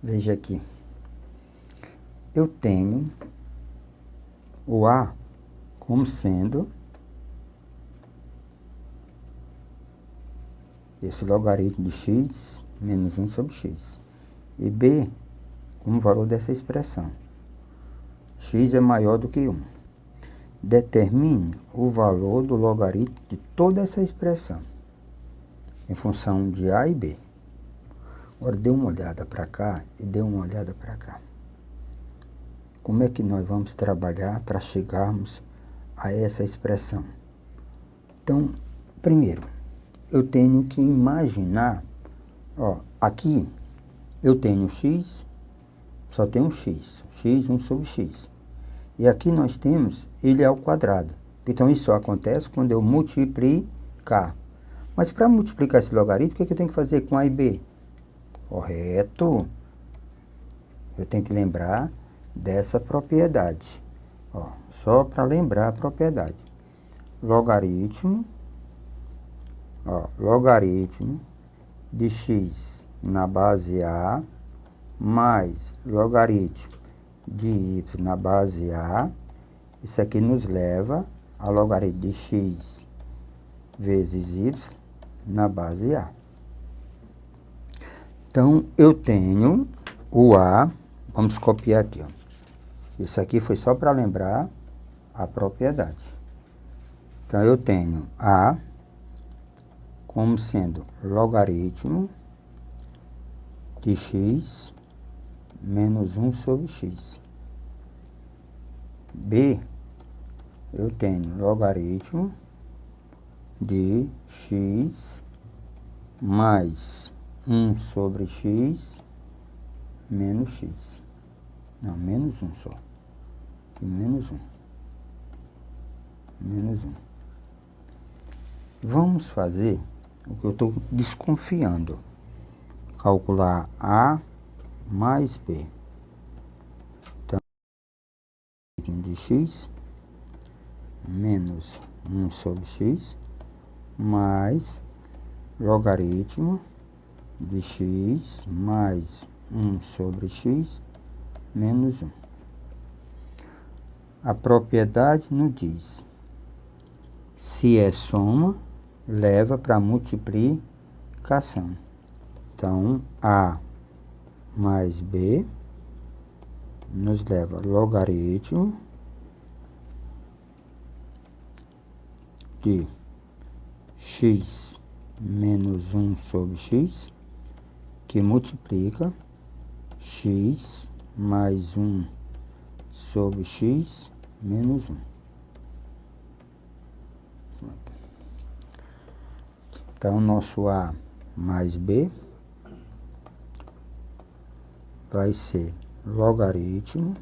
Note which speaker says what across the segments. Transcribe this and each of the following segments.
Speaker 1: Veja aqui. Eu tenho o A como sendo esse logaritmo de x menos 1 sobre x. E B como valor dessa expressão. X é maior do que 1. Determine o valor do logaritmo de toda essa expressão em função de A e B. Agora, dê uma olhada para cá e dê uma olhada para cá. Como é que nós vamos trabalhar para chegarmos a essa expressão? Então, primeiro, eu tenho que imaginar, aqui eu tenho x, só tem um x 1 sobre x. E aqui nós temos ele ao quadrado. Então, isso só acontece quando eu multiplicar. Mas para multiplicar esse logaritmo, o que eu tenho que fazer com A e B? Correto. Eu tenho que lembrar dessa propriedade. Só para lembrar a propriedade. Logaritmo de x na base A mais logaritmo de y na base A. Isso aqui nos leva a logaritmo de x vezes y na base A. Então, eu tenho o A, vamos copiar aqui. Isso aqui foi só para lembrar a propriedade. Então, eu tenho A como sendo logaritmo de x menos 1 sobre x. B, eu tenho logaritmo de x mais 1 sobre x menos x. Não, menos 1 só. Menos 1. Menos 1. Vamos fazer o que eu estou desconfiando. Calcular A mais B. Então, de x menos 1 sobre x mais logaritmo de x mais 1 sobre x menos 1. A propriedade nos diz, se é soma, leva para multiplicação. Então, A mais B nos leva logaritmo de x menos 1 sobre x, que multiplica x mais 1 sobre x menos 1. Então, nosso A mais B vai ser logaritmo.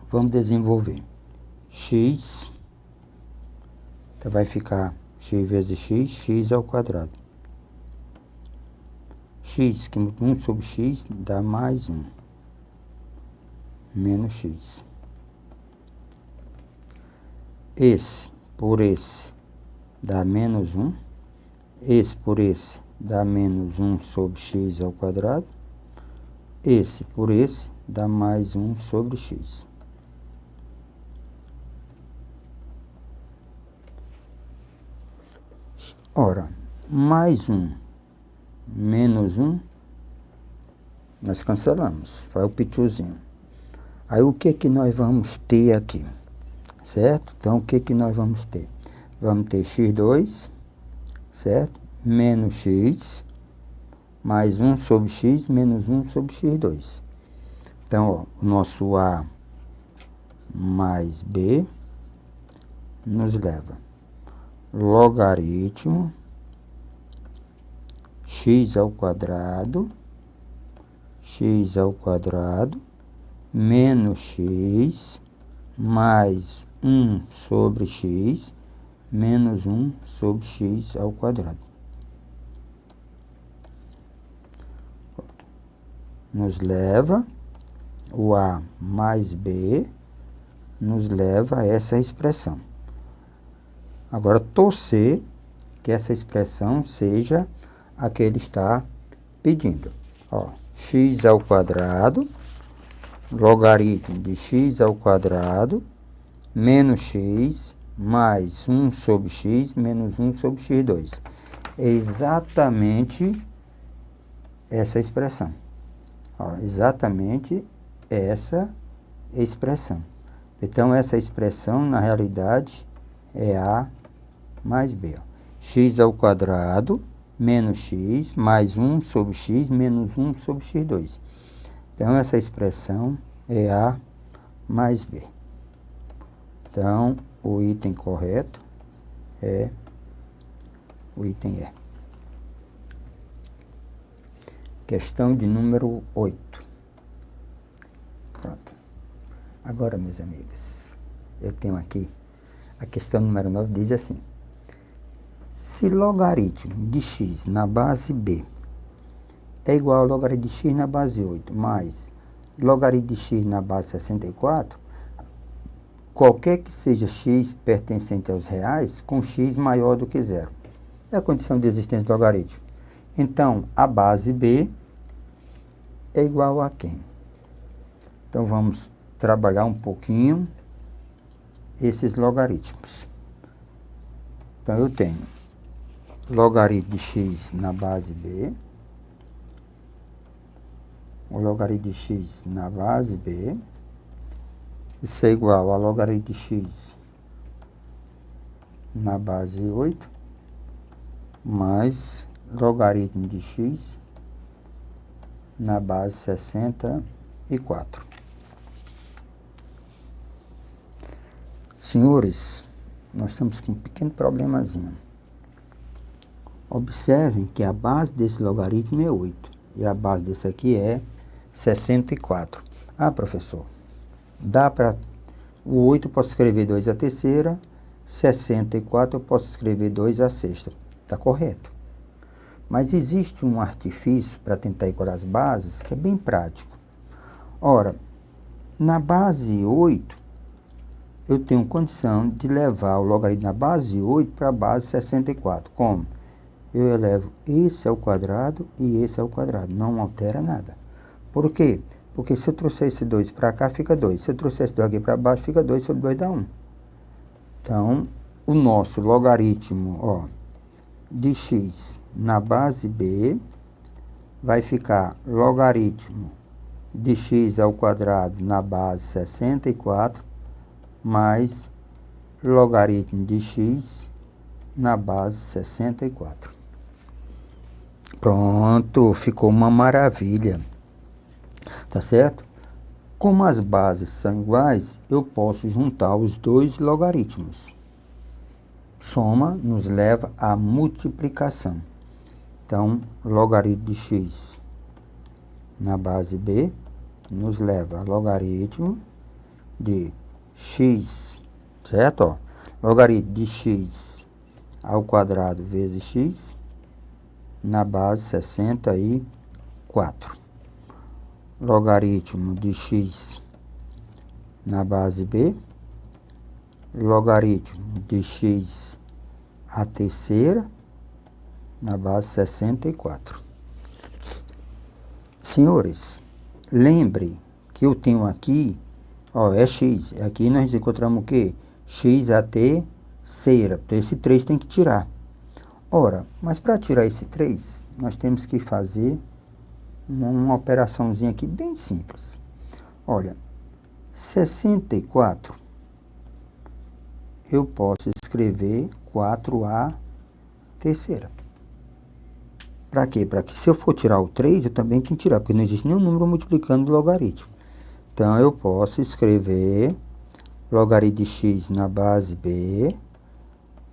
Speaker 1: Vamos desenvolver. X, então vai ficar x vezes x, x ao quadrado. X, que 1 sobre x dá mais 1, menos x. Esse por esse dá menos 1. Esse por esse dá menos 1 sobre x ao quadrado. Esse por esse dá mais 1 sobre x. Ora, mais 1 menos 1, nós cancelamos, faz o pituzinho. Aí o que nós vamos ter aqui? Certo? Então, o que nós vamos ter? Vamos ter x2, certo? Menos x, mais 1 sobre x, menos 1 sobre x2. Então, o nosso A mais B nos leva logaritmo x ao quadrado menos x mais 1 sobre x menos 1 sobre x ao quadrado. Nos leva, o A mais B nos leva a essa expressão. Agora, torcer que essa expressão seja a que ele está pedindo. Ó, x ao quadrado, logaritmo de x ao quadrado, menos x, mais 1 sobre x, menos 1 sobre x2. É exatamente essa expressão. Ó, exatamente essa expressão. Então, essa expressão, na realidade, é A mais B. Ó. X ao quadrado, menos x, mais 1 sobre x, menos 1 sobre x2. Então, essa expressão é A mais B. Então, o item correto é o item E. Questão de número 8. Pronto. Agora, meus amigos, eu tenho aqui a questão número 9, diz assim: se logaritmo de x na base b é igual ao logaritmo de x na base 8 mais logaritmo de x na base 64, qualquer que seja x pertencente aos reais, com x maior do que zero. É a condição de existência do logaritmo. Então, a base b é igual a quem? Então, vamos trabalhar um pouquinho esses logaritmos. Então, eu tenho logaritmo de x na base b, o logaritmo de x na base b, isso é igual a logaritmo de x na base 8, mais logaritmo de x na base 64. Senhores, nós estamos com um pequeno problemazinho. Observem que a base desse logaritmo é 8 e a base desse aqui é 64. Ah, professor, dá para... O 8 eu posso escrever 2 à terceira, 64 eu posso escrever 2 à sexta. Está correto. Mas existe um artifício para tentar igualar as bases que é bem prático. Ora, na base 8, eu tenho condição de levar o logaritmo na base 8 para a base 64. Como? Eu elevo esse ao quadrado e esse ao quadrado. Não altera nada. Por quê? Porque se eu trouxer esse 2 para cá, fica 2. Se eu trouxer esse 2 aqui para baixo, fica 2 sobre 2 dá 1. Então, o nosso logaritmo, ó, de x na base b vai ficar logaritmo de x ao quadrado na base 64 mais logaritmo de x na base 64. Pronto, ficou uma maravilha. Tá certo? Como as bases são iguais, eu posso juntar os dois logaritmos. Soma nos leva à multiplicação. Então, logaritmo de x na base b nos leva a logaritmo de x, certo? Ó, logaritmo de x ao quadrado vezes x na base 64. Logaritmo de x na base b, logaritmo de x à terceira na base 64. Senhores, lembre que eu tenho aqui, ó, é x. Aqui nós encontramos o quê? X à terceira. Então, esse 3 tem que tirar. Ora, mas para tirar esse 3, nós temos que fazer uma operaçãozinha aqui bem simples. Olha, 64, eu posso escrever 4a terceira. Para quê? Para que se eu for tirar o 3, eu também tenho que tirar, porque não existe nenhum número multiplicando o logaritmo. Então, eu posso escrever logaritmo de x na base b,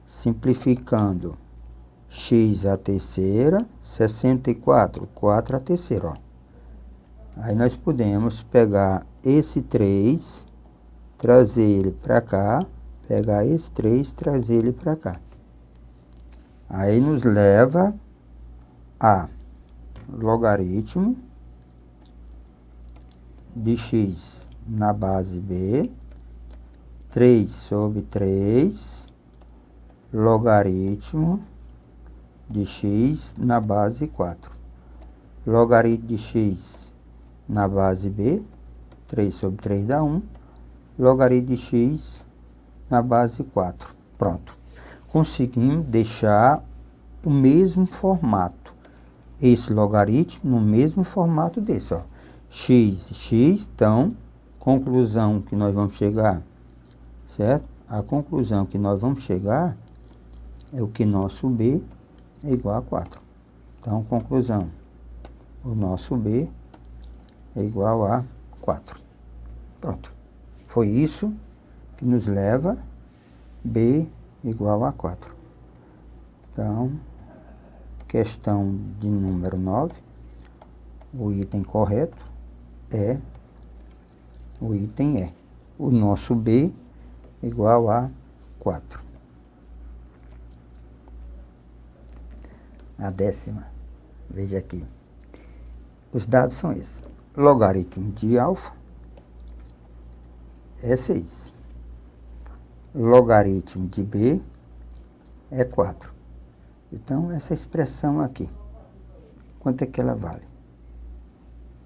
Speaker 1: simplificando x à terceira, 64, 4 à terceira, ó. Aí nós podemos pegar esse 3, trazer ele para cá, pegar esse 3, trazer ele para cá. Aí nos leva a logaritmo de x na base b, 3 sobre 3, logaritmo de x na base 4. Logaritmo de x na base b, 3 sobre 3 dá 1. Logaritmo de x na base 4. Pronto. Conseguimos deixar o mesmo formato. Esse logaritmo no mesmo formato desse, ó. X e x, então, conclusão que nós vamos chegar, certo? A conclusão que nós vamos chegar é o que nosso b é igual a 4. Então, conclusão, o nosso b é igual a 4. Pronto. Foi isso que nos leva b igual a 4. Então, questão de número 9, o item correto é o item E. O nosso b igual a 4. A 10ª, veja aqui. Os dados são esses. Logaritmo de alfa é 6. Logaritmo de b é 4. Então, essa expressão aqui, quanto é que ela vale?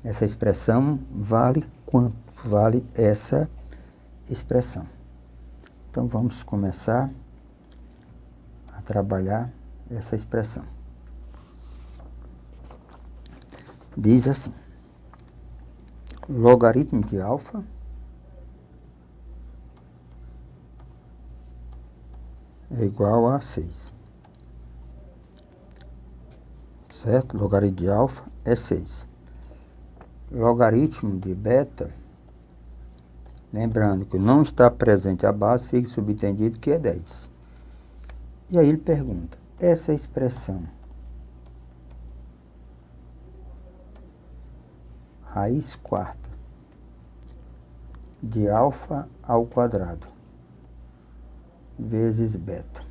Speaker 1: Essa expressão vale quanto vale essa expressão? Então, vamos começar a trabalhar essa expressão. Diz assim: logaritmo de alfa é igual a 6. Certo? Logaritmo de alfa é 6. Logaritmo de beta, lembrando que não está presente a base, fica subentendido que é 10. E aí ele pergunta, essa expressão, raiz quarta de alfa ao quadrado vezes beta,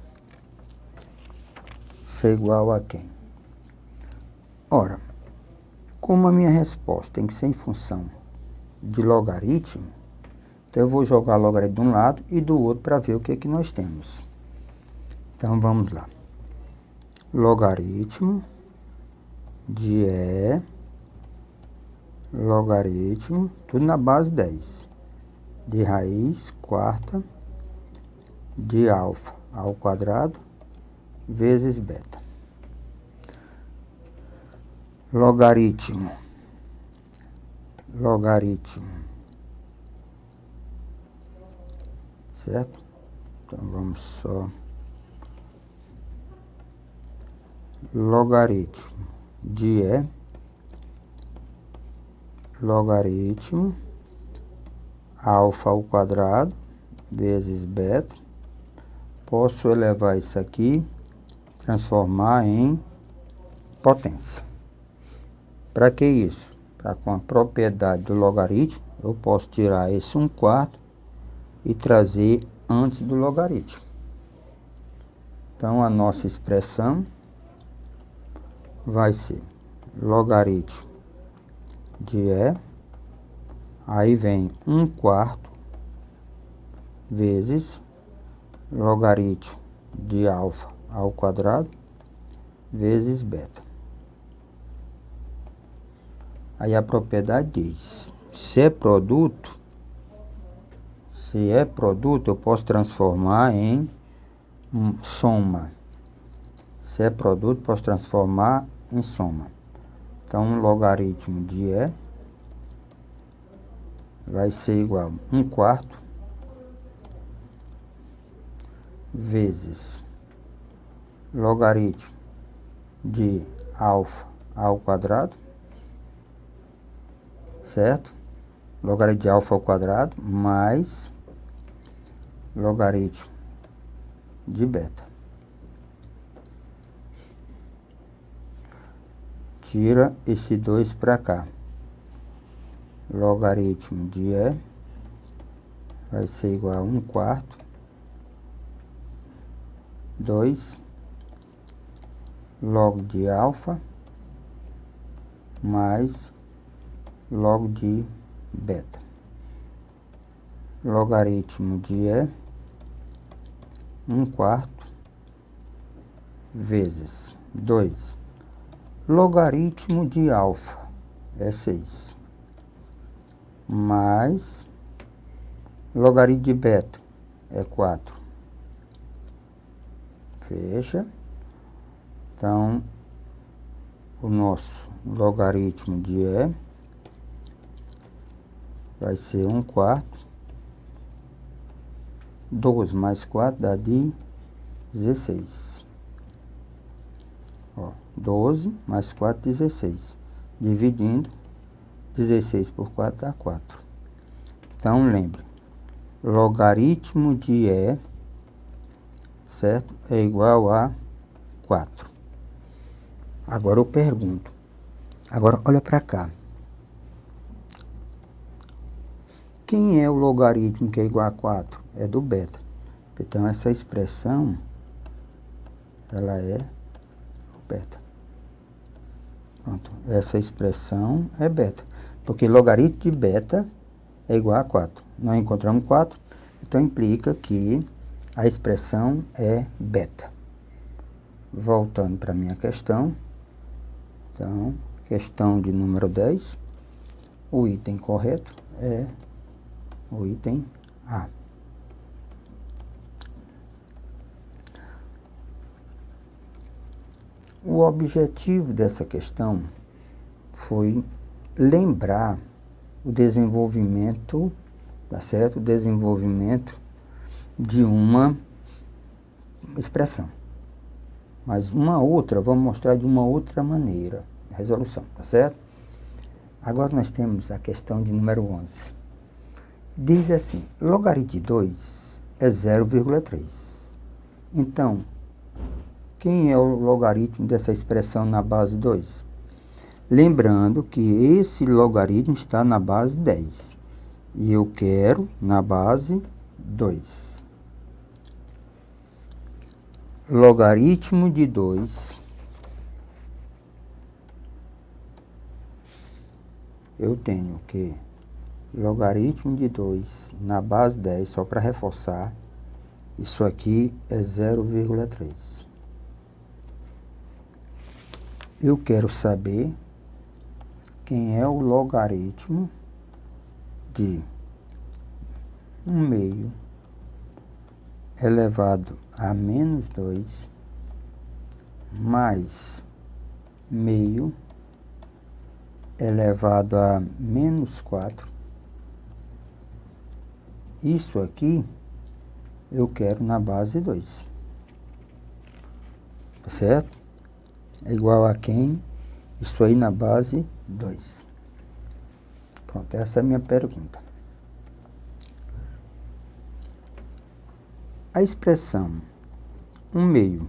Speaker 1: isso é igual a quem? Ora, como a minha resposta tem que ser em função de logaritmo, então eu vou jogar logaritmo de um lado e do outro para ver o que nós temos. Então, vamos lá. Logaritmo de E, logaritmo, tudo na base 10, de raiz quarta de alfa ao quadrado vezes beta. Logaritmo, certo? Então, vamos só. Logaritmo de E, logaritmo alfa ao quadrado vezes beta. Posso elevar isso aqui, transformar em potência. Para que isso? Para com a propriedade do logaritmo, eu posso tirar esse 1/4 e trazer antes do logaritmo. Então, a nossa expressão vai ser logaritmo de E, aí vem 1/4 vezes logaritmo de alfa ao quadrado vezes beta. Aí a propriedade diz, se é produto, eu posso transformar em soma. Se é produto, posso transformar em soma. Então, logaritmo de E vai ser igual a 1/4 vezes logaritmo de alfa ao quadrado, certo? Logaritmo de alfa ao quadrado mais logaritmo de beta. Tira esse 2 para cá. Logaritmo de E vai ser igual a 1/4, 2 log de alfa mais log de beta. Logaritmo de E, 1/4 vezes 2. Logaritmo de alfa é 6. Mais logaritmo de beta é 4. Fecha. Então, o nosso logaritmo de E vai ser 1/4. 12 mais 4 dá de 16. Ó, 12 mais 4, 16. Dividindo, 16 por 4 dá 4. Então, lembre, logaritmo de E, certo? É igual a 4. Agora eu pergunto. Agora, olha para cá. Quem é o logaritmo que é igual a 4? É do beta. Então, essa expressão, ela é o beta. Pronto. Essa expressão é beta. Porque logaritmo de beta é igual a 4. Nós encontramos 4, então implica que a expressão é beta. Voltando para a minha questão. Então, questão de número 10. O item correto é o item A. O objetivo dessa questão foi lembrar o desenvolvimento, tá certo? O desenvolvimento de uma expressão. Mas uma outra, vamos mostrar de uma outra maneira, a resolução, tá certo? Agora nós temos a questão de número 11. Diz assim, logaritmo de 2 é 0,3. Então, quem é o logaritmo dessa expressão na base 2? Lembrando que esse logaritmo está na base 10. E eu quero na base 2. Logaritmo de 2. Eu tenho que logaritmo de 2 na base 10, só para reforçar, isso aqui é 0,3. Eu quero saber quem é o logaritmo de 1/2 elevado a menos 2 mais meio elevado a menos 4. Isso aqui eu quero na base 2. Tá certo? É igual a quem? Isso aí na base 2. Pronto, essa é a minha pergunta. A expressão 1/2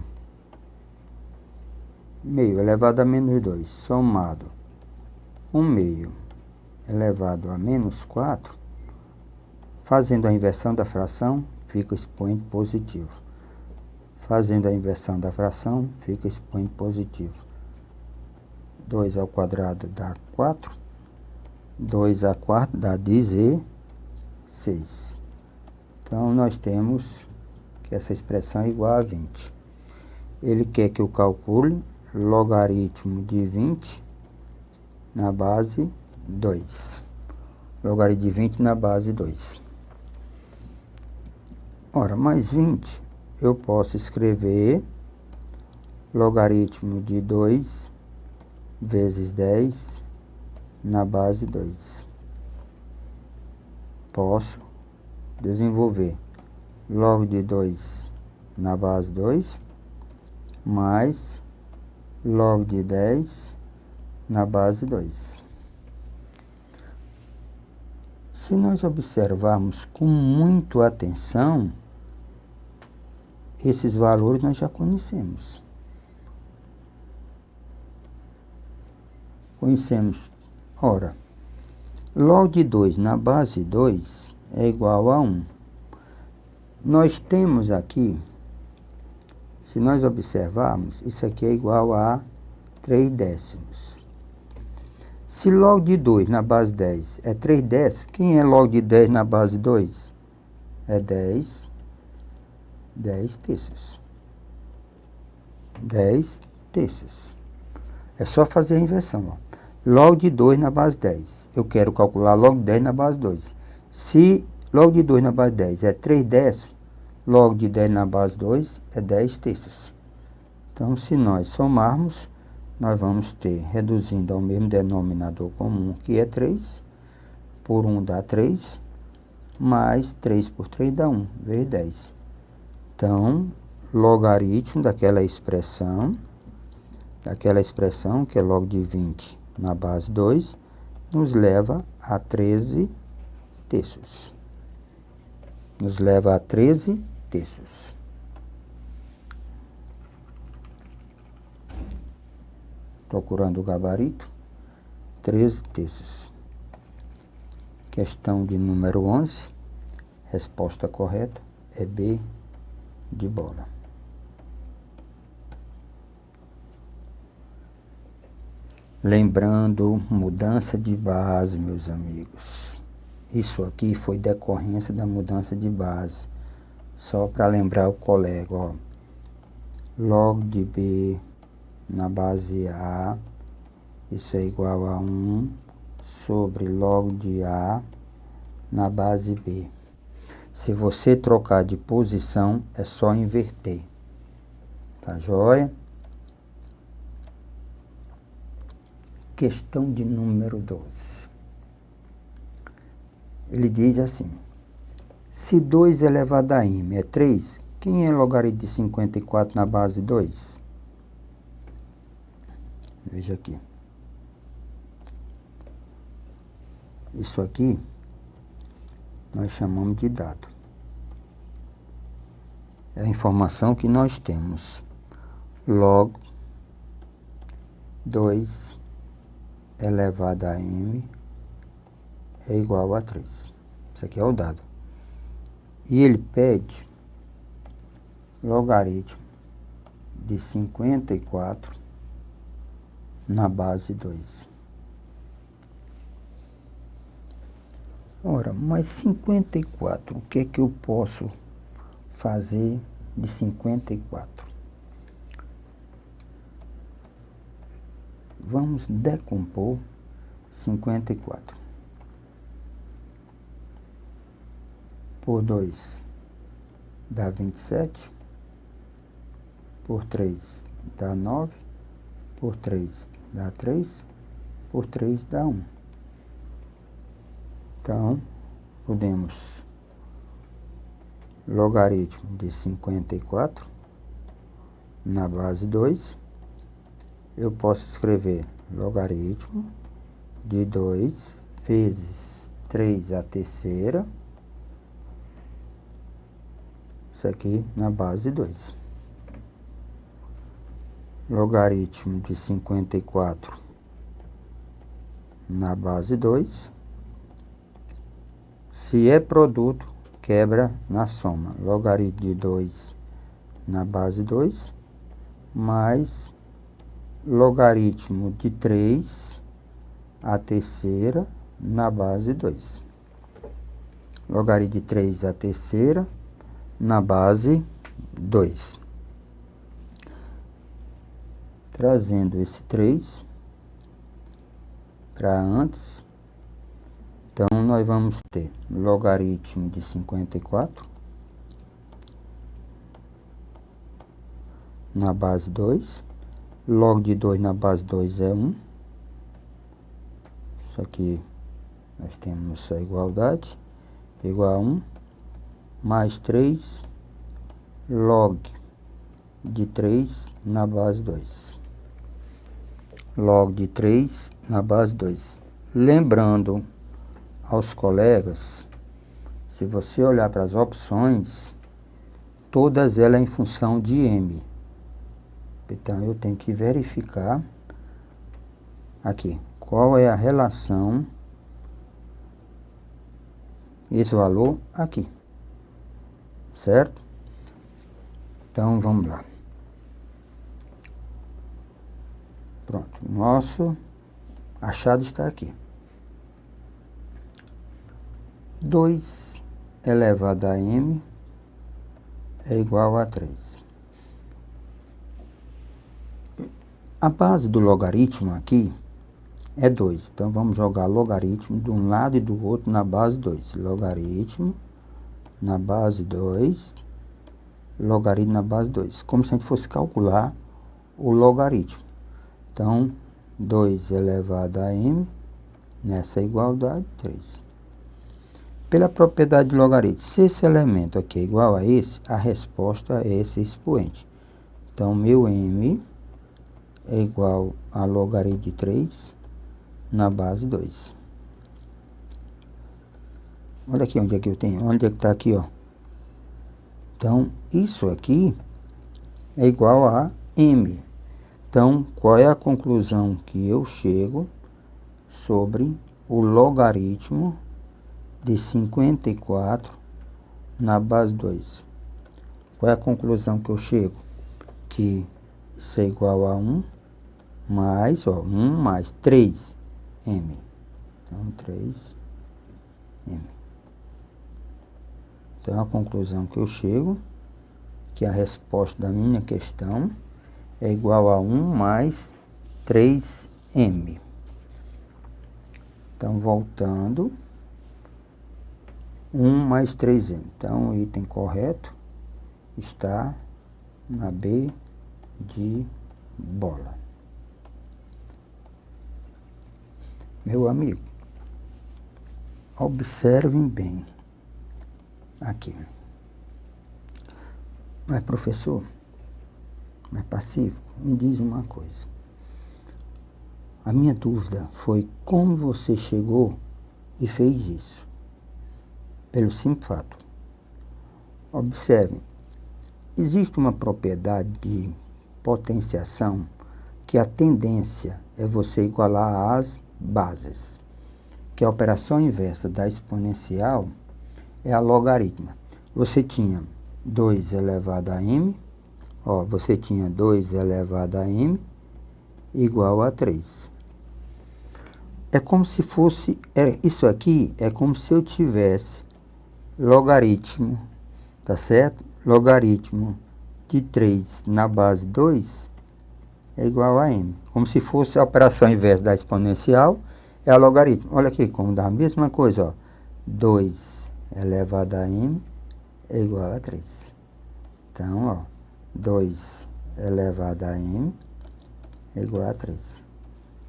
Speaker 1: elevado a menos 2 somado 1/2 elevado a menos 4, fazendo a inversão da fração, fica o expoente positivo. Fazendo a inversão da fração, fica o expoente positivo. 2 ao quadrado dá 4. 2 a quarta dá 16. Então, nós temos que essa expressão é igual a 20. Ele quer que eu calcule logaritmo de 20 na base 2. Logaritmo de 20 na base 2. Ora, mais 20, eu posso escrever logaritmo de 2 vezes 10 na base 2. Posso desenvolver log de 2 na base 2 mais log de 10 na base 2. Se nós observarmos com muita atenção, esses valores nós já conhecemos. Ora, log de 2 na base 2 é igual a 1. Nós temos aqui, se nós observarmos, isso aqui é igual a 3 décimos. Se log de 2 na base 10 é 3 décimos, quem é log de 10 na base 2? É 10 terços. 10 terços. É só fazer a inversão, ó. Log de 2 na base 10. Eu quero calcular log de 10 na base 2. Se log de 2 na base 10 é 3 décimos, log de 10 na base 2 é 10 terços. Então, se nós somarmos, nós vamos ter, reduzindo ao mesmo denominador comum, que é 3, por 1 dá 3, mais 3 por 3 dá 1, vezes 10. Então, logaritmo daquela expressão, que é log de 20 na base 2, nos leva a 13 terços. Nos leva a 13 terços. Procurando o gabarito, 13 terços. Questão de número 11, resposta correta é B de bola. Lembrando, mudança de base, meus amigos. Isso aqui foi decorrência da mudança de base. Só para lembrar o colega, ó. Log de B na base A, isso é igual a 1 sobre log de A na base B. Se você trocar de posição, é só inverter. Tá joia? Questão de número 12. Ele diz assim: se 2 elevado a m é 3, quem é logaritmo de 54 na base 2? Veja aqui. Isso aqui nós chamamos de dado. É a informação que nós temos. Log 2 elevado a m é igual a 3. Isso aqui é o dado. E ele pede logaritmo de 54 na base 2. Ora, mas 54, o que é que eu posso fazer de 54? Vamos decompor 54. Por 2 dá 27. Por 3 dá 9. Por 3 dá 3. Por 3 dá 1. Então, podemos logaritmo de 54 na base 2. Eu posso escrever logaritmo de 2 vezes 3 à terceira. Isso aqui na base 2. Logaritmo de 54 na base 2. Se é produto, quebra na soma. Logaritmo de 2 na base 2, mais logaritmo de 3 à terceira na base 2. Logaritmo de 3 à terceira na base 2. Trazendo esse 3 para antes. Então, nós vamos ter logaritmo de 54 na base 2. Log de 2 na base 2 é 1. Isso aqui, nós temos essa igualdade. Igual a 1. Mais 3. Log de 3 na base 2. Log de 3 na base 2. Lembrando aos colegas, se você olhar para as opções, todas elas em função de m. Então, eu tenho que verificar aqui, qual é a relação, esse valor aqui, certo? Então, vamos lá. Pronto, nosso achado está aqui. 2 elevado a m é igual a 3. A base do logaritmo aqui é 2. Então, vamos jogar logaritmo de um lado e do outro na base 2. Logaritmo na base 2, logaritmo na base 2. Como se a gente fosse calcular o logaritmo. Então, 2 elevado a m, nessa igualdade, 3. Pela propriedade do logaritmo, se esse elemento aqui é igual a esse, a resposta é esse expoente. Então, meu m é igual a logaritmo de 3 na base 2. Olha aqui onde é que eu tenho, onde é que está aqui, ó. Então, isso aqui é igual a m. Então, qual é a conclusão que eu chego sobre o logaritmo de 54 na base 2? Qual é a conclusão que eu chego? Que isso é igual a 1 mais, ó, 1 mais 3m. Então, 3m. Então, a conclusão que eu chego, que a resposta da minha questão é igual a 1 mais 3m. Então, voltando, 1 mais 3m. Então, o item correto está na B de bola. Meu amigo, observem bem aqui. Mas, professor, mas pacífico, me diz uma coisa. A minha dúvida foi como você chegou e fez isso. Pelo simples fato. Observe, existe uma propriedade de potenciação que a tendência é você igualar as bases, que a operação inversa da exponencial é a logaritma. Você tinha 2 elevado a m, ó, você tinha 2 elevado a m igual a 3. É como se fosse, isso aqui é como se eu tivesse logaritmo, tá certo? Logaritmo de 3 na base 2 é igual a m. Como se fosse a operação inversa da exponencial, é a logaritmo. Olha aqui, como dá a mesma coisa, ó. 2 elevado a m é igual a 3. Então, ó, 2 elevado a m é igual a 3.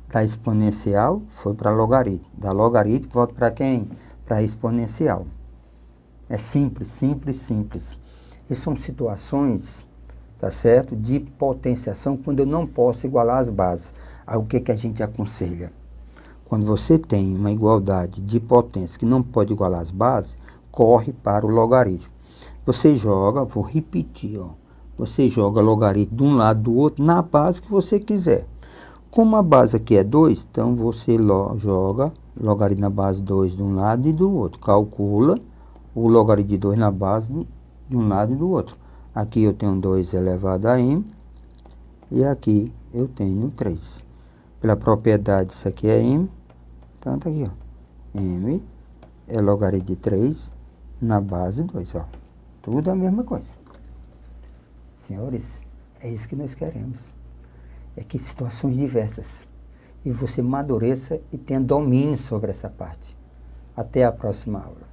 Speaker 1: Da exponencial foi para logaritmo. Da logaritmo volta para quem? Para a exponencial. É simples, simples, simples. E são situações, tá certo, de potenciação quando eu não posso igualar as bases. Aí o que que a gente aconselha? Quando você tem uma igualdade de potência que não pode igualar as bases, corre para o logaritmo. Você joga, vou repetir, ó. Você joga logaritmo de um lado do outro na base que você quiser. Como a base aqui é 2, então você joga logaritmo na base 2 de um lado e do outro. Calcula o logaritmo de 2 na base de um lado e do outro. Aqui eu tenho 2 elevado a m e aqui eu tenho 3. Pela propriedade, isso aqui é m, então tá aqui, ó. M é logaritmo de 3 na base 2, ó. Tudo a mesma coisa. Senhores, é isso que nós queremos. É que situações diversas. E você amadureça e tenha domínio sobre essa parte. Até a próxima aula.